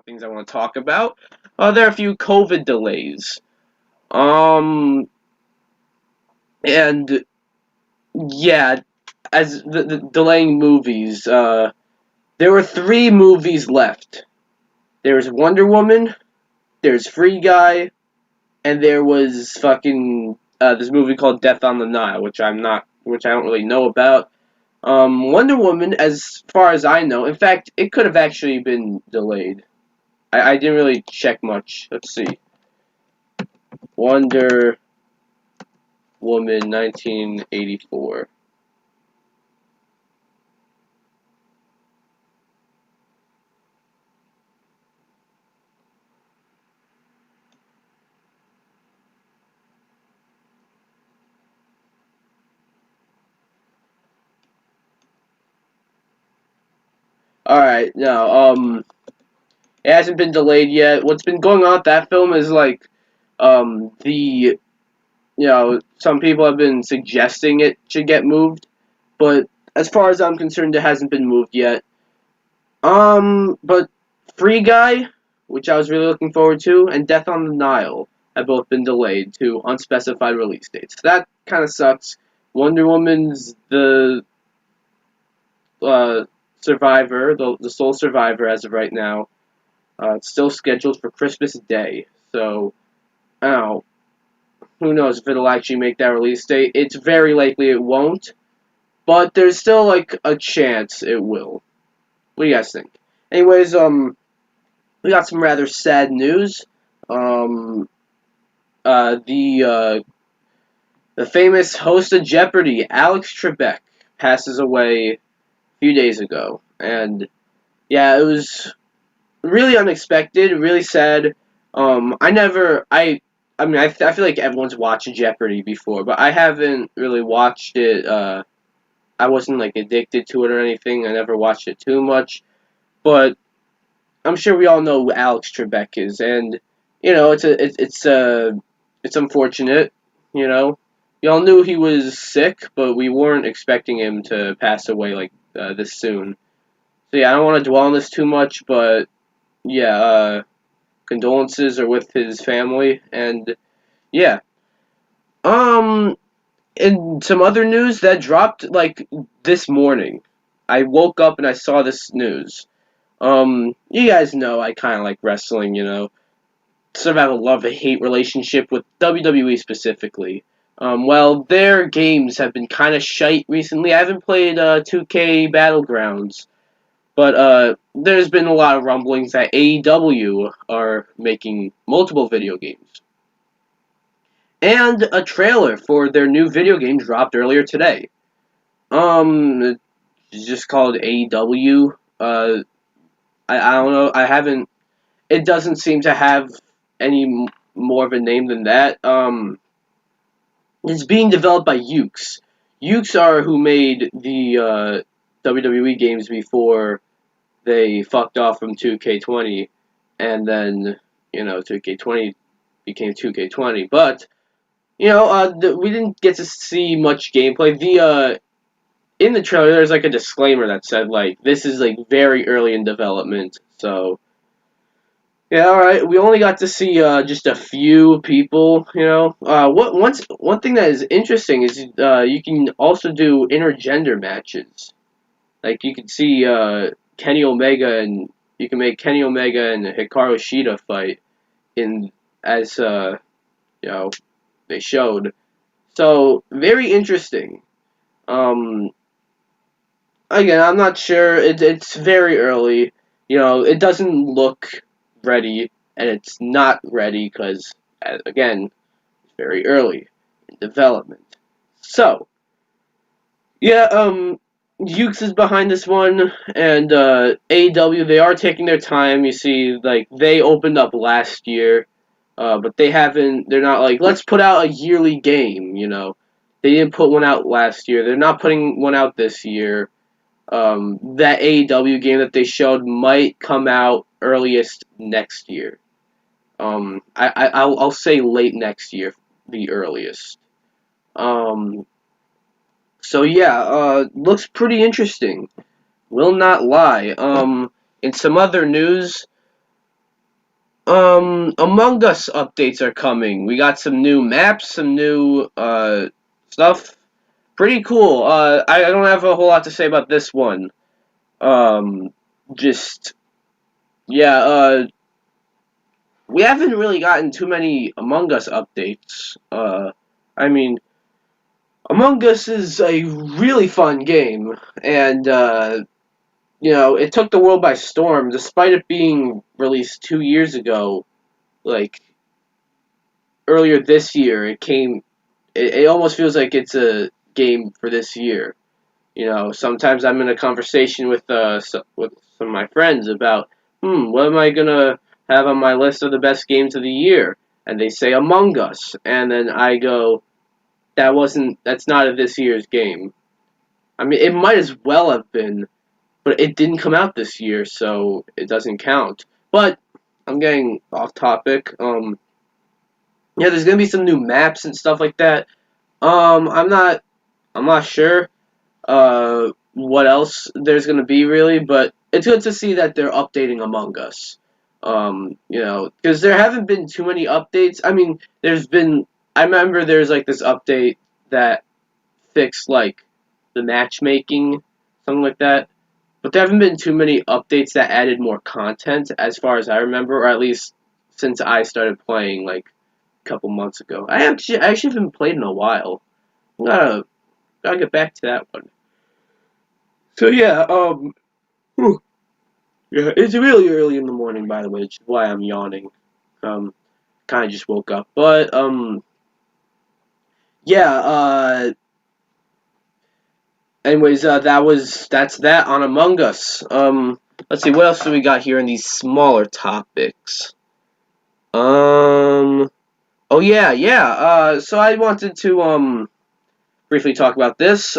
things I want to talk about. There are a few COVID delays. Um, and yeah, as the delaying movies, there were three movies left. There's Wonder Woman, there's Free Guy, and there was fucking this movie called Death on the Nile, which I don't really know about. Wonder Woman, as far as I know, in fact, it could have actually been delayed. I didn't really check much. Let's see. Wonder Woman 1984. Alright, no, it hasn't been delayed yet. What's been going on with that film is like, some people have been suggesting it should get moved, but as far as I'm concerned, it hasn't been moved yet. But Free Guy, which I was really looking forward to, and Death on the Nile have both been delayed to unspecified release dates. That kind of sucks. Wonder Woman's the survivor, the sole survivor as of right now. It's still scheduled for Christmas Day, so I don't know. Who knows if it'll actually make that release date? It's very likely it won't, but there's still like a chance it will. What do you guys think? Anyways, we got some rather sad news. Um, uh, the uh, the famous host of Jeopardy, Alex Trebek, passes away a few days ago, and yeah, it was really unexpected, really sad. I feel like everyone's watched Jeopardy before, but I haven't really watched it. I wasn't like addicted to it or anything. I never watched it too much, but I'm sure we all know who Alex Trebek is, and it's unfortunate. You know, we all knew he was sick, but we weren't expecting him to pass away like this soon. So yeah, I don't want to dwell on this too much, but yeah, condolences are with his family, and yeah. Um, and some other news that dropped like this morning. I woke up and I saw this news. You guys know I kind of like wrestling, sort of have a love-hate relationship with WWE specifically. Well, their games have been kind of shite recently. I haven't played 2K Battlegrounds, but there's been a lot of rumblings that AEW are making multiple video games. And a trailer for their new video game dropped earlier today. It's just called AEW. I don't know. I haven't. It doesn't seem to have any more of a name than that. It's being developed by Ukes. Ukes are who made the WWE games before they fucked off from 2K20, and then 2K20 became 2K20. But we didn't get to see much gameplay. The in the trailer, there's like a disclaimer that said like this is like very early in development, so. Yeah, all right. We only got to see just a few people. One thing that is interesting is you can also do intergender matches. Like you can see Kenny Omega and you can make Kenny Omega and Hikaru Shida fight in as you know they showed. So very interesting. Um, Again, I'm not sure. It's very early. It doesn't look ready, and it's not ready because, again, it's very early in development. So, yeah, Ukes is behind this one, and AEW, they are taking their time. You see, like, they opened up last year, but they're not like, let's put out a yearly game. They didn't put one out last year. They're not putting one out this year. That AEW game that they showed might come out earliest next year. I'll say late next year, the earliest. Um, so yeah, looks pretty interesting. Will not lie. In some other news, Among Us updates are coming. We got some new maps, some new stuff. Pretty cool. I don't have a whole lot to say about this one. Um, just yeah. We haven't really gotten too many Among Us updates. I mean, Among Us is a really fun game, and it took the world by storm, despite it being released 2 years ago. Like earlier this year, it came. It almost feels like it's a game for this year. Sometimes I'm in a conversation with some of my friends about, what am I gonna have on my list of the best games of the year? And they say Among Us, and then I go, that's not a this year's game. I mean, it might as well have been, but it didn't come out this year, so it doesn't count. But I'm getting off topic. Yeah, there's gonna be some new maps and stuff like that. I'm not sure what else there's gonna be really, but it's good to see that they're updating Among Us. Because there haven't been too many updates. I mean, I remember there's like this update that fixed like the matchmaking, something like that. But there haven't been too many updates that added more content, as far as I remember, or at least since I started playing like a couple months ago. I actually haven't played in a while. Gotta get back to that one. So yeah, whew, yeah, it's really early in the morning, by the way, which is why I'm yawning. Um, kind of just woke up, but yeah. Anyways, that's that on Among Us. Let's see, what else do we got here in these smaller topics? Um, oh yeah, yeah. So I wanted to briefly talk about this.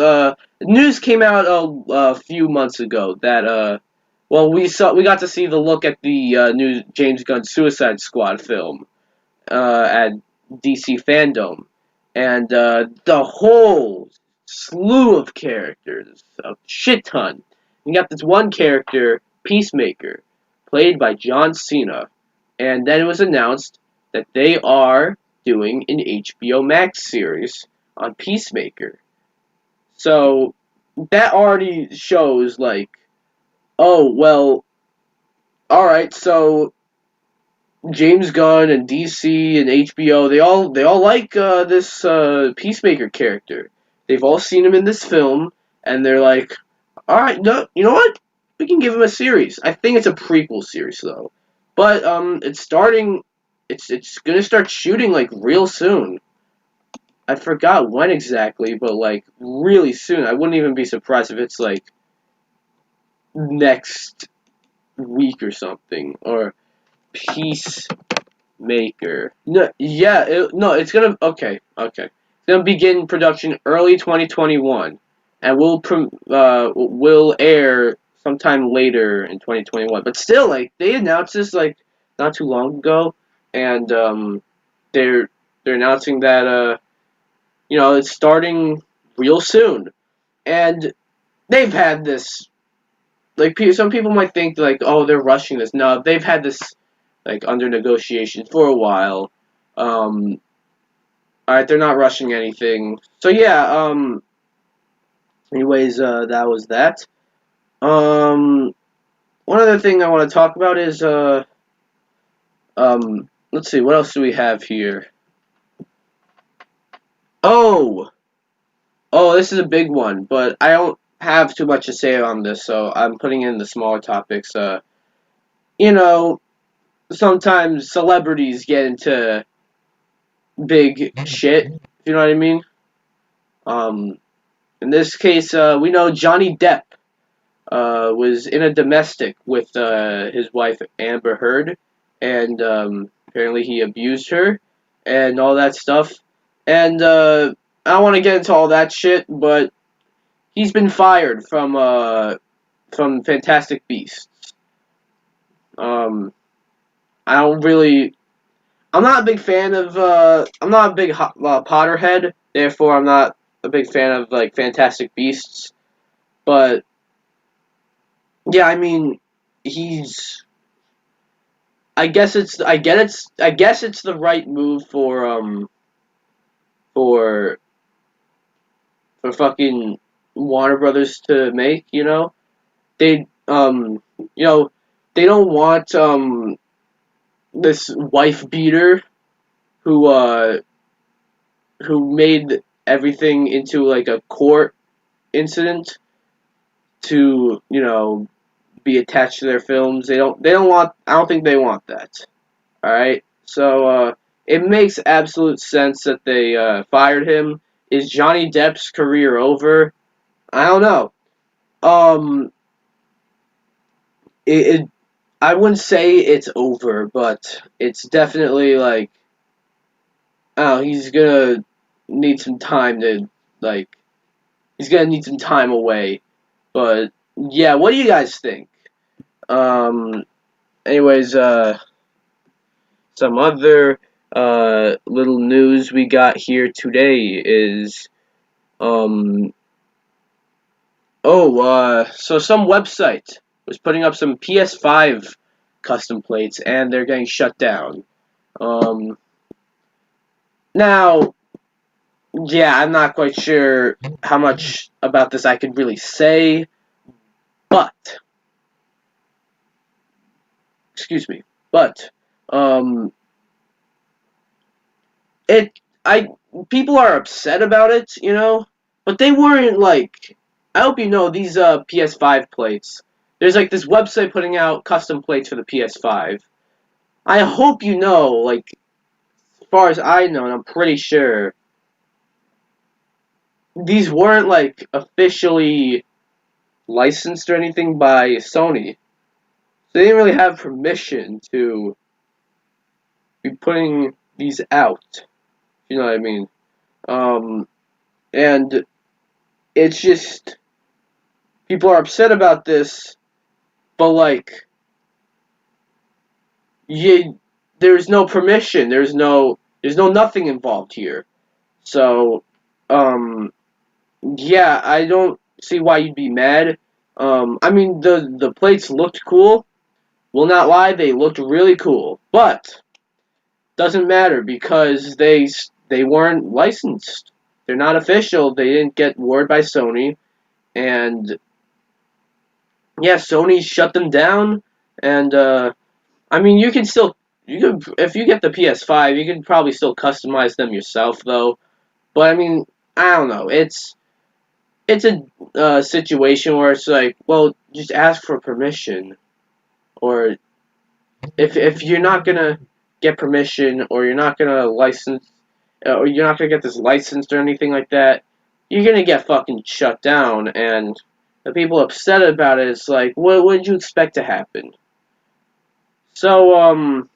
News came out a few months ago that we got to see the look at the new James Gunn Suicide Squad film at DC Fandom, and the whole slew of characters, a shit ton. You got this one character, Peacemaker, played by John Cena, and then it was announced that they are doing an HBO Max series on Peacemaker. So that already shows like, oh well, all right, so James Gunn and DC and HBO, they all like this Peacemaker character. They've all seen him in this film, and they're like, all right, no, you know what? We can give him a series. I think it's a prequel series though, but it's starting. It's gonna start shooting like real soon. I forgot when exactly, but like really soon. I wouldn't even be surprised if it's like next week or something, or Peacemaker. No, yeah, no, it's gonna. Okay, okay. It's gonna begin production early 2021, and will air sometime later in 2021. But still, like they announced this like not too long ago, and they're they're announcing that it's starting real soon, and they've had this. Like some people might think like, oh, they're rushing this. No, they've had this like under negotiation for a while. Um, all right, they're not rushing anything. So yeah. Anyways, that was that. Um, One other thing I want to talk about is let's see, what else do we have here? Oh, this is a big one, but I don't have too much to say on this, so I'm putting in the smaller topics. You know, sometimes celebrities get into big shit. If you know what I mean. Um, in this case, we know Johnny Depp was in a domestic with his wife Amber Heard, and apparently he abused her and all that stuff. And I don't want to get into all that shit, but he's been fired from Fantastic Beasts. Um, I don't really. I'm not a big fan of. I'm not a big Potterhead. Therefore, I'm not a big fan of like Fantastic Beasts. But yeah, I mean, he's I guess it's the right move for for fucking Warner Brothers to make, you know? They you know, they don't want this wife beater who who made everything into like a court incident to, you know, be attached to their films. They don't want I don't think they want that. All right? So it makes absolute sense that they fired him. Is Johnny Depp's career over? I don't know. Um it I wouldn't say it's over, but it's definitely like oh, he's gonna need some time to like he's gonna need some time away. But yeah, what do you guys think? Um anyways, some other little news we got here today is um so some website was putting up some PS5 custom plates and they're getting shut down. Um Now, yeah, I'm not quite sure how much about this I could really say, but excuse me, but um, it I people are upset about it, you know, but they weren't like. I hope you know these PS5 plates. There's like this website putting out custom plates for the PS5. I hope you know, like, as far as I know, and I'm pretty sure these weren't like officially licensed or anything by Sony. So they didn't really have permission to be putting these out. You know what I mean? Um, and it's just people are upset about this, but like, you, there's no permission. There's no nothing involved here. So, um, yeah, I don't see why you'd be mad. I mean, the plates looked cool. Will not lie, they looked really cool, but doesn't matter because they weren't licensed. They're not official. They didn't get word by Sony, and yeah, Sony shut them down. And I mean, you can if you get the PS5, you can probably still customize them yourself though. But I mean, I don't know. It's a situation where it's like, well, just ask for permission, or if you're not gonna get permission or you're not gonna license or you're not gonna get this licensed or anything like that, you're gonna get fucking shut down. And the people upset about it, it's like, what did you expect to happen? So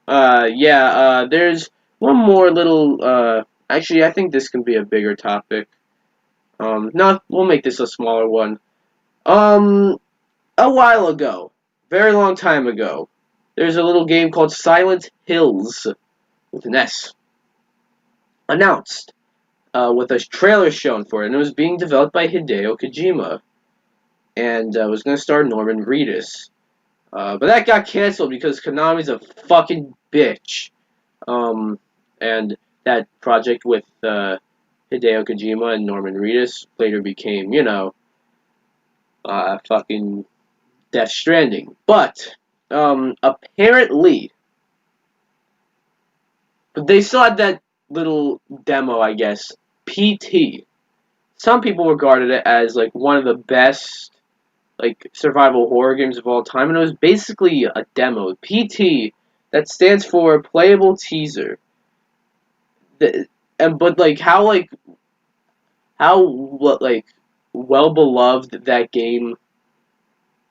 yeah, there's one more little actually I think this can be a bigger topic. No, we'll make this a smaller one. Um, a while ago, very long time ago, there's a little game called Silent Hills with an S announced with a trailer shown for it, and it was being developed by Hideo Kojima and was going to star Norman Reedus. But that got canceled because Konami's a fucking bitch. And that project with Hideo Kojima and Norman Reedus later became, you know, fucking Death Stranding. But apparently, but they still had that little demo, I guess. PT. Some people regarded it as like one of the best like survival horror games of all time, and it was basically a demo. PT that stands for playable teaser. The, and but how what like well beloved that game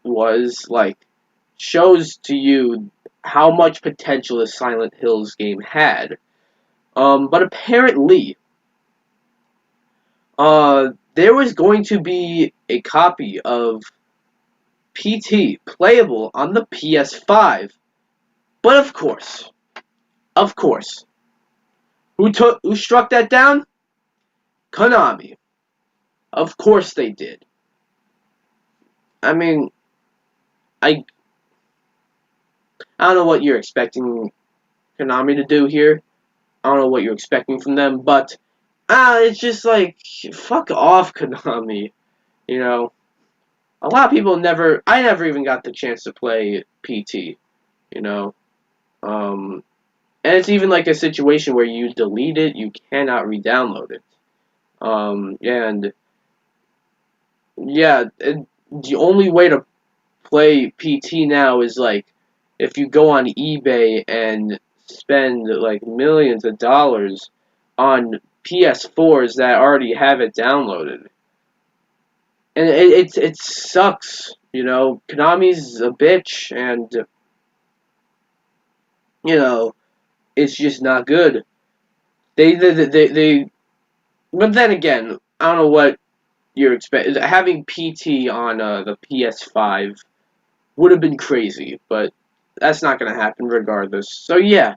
was like shows to you how much potential the Silent Hills game had. But apparently, there was going to be a copy of PT playable on the PS5. But of course, who struck that down? Konami. Of course they did. I mean, I I don't know what you're expecting Konami to do here. I don't know what you're expecting from them, but it's just like, fuck off, Konami. You know, a lot of people never. I never even got the chance to play PT. You know, and it's even like a situation where you delete it, you cannot re-download it. And yeah, the only way to play PT now is like if you go on eBay and spend like millions of dollars on PS4s that already have it downloaded, and it sucks. You know, Konami's a bitch, and you know it's just not good. They but then again, I don't know what you're expecting. Having PT on the PS5 would have been crazy, but that's not going to happen regardless. So yeah,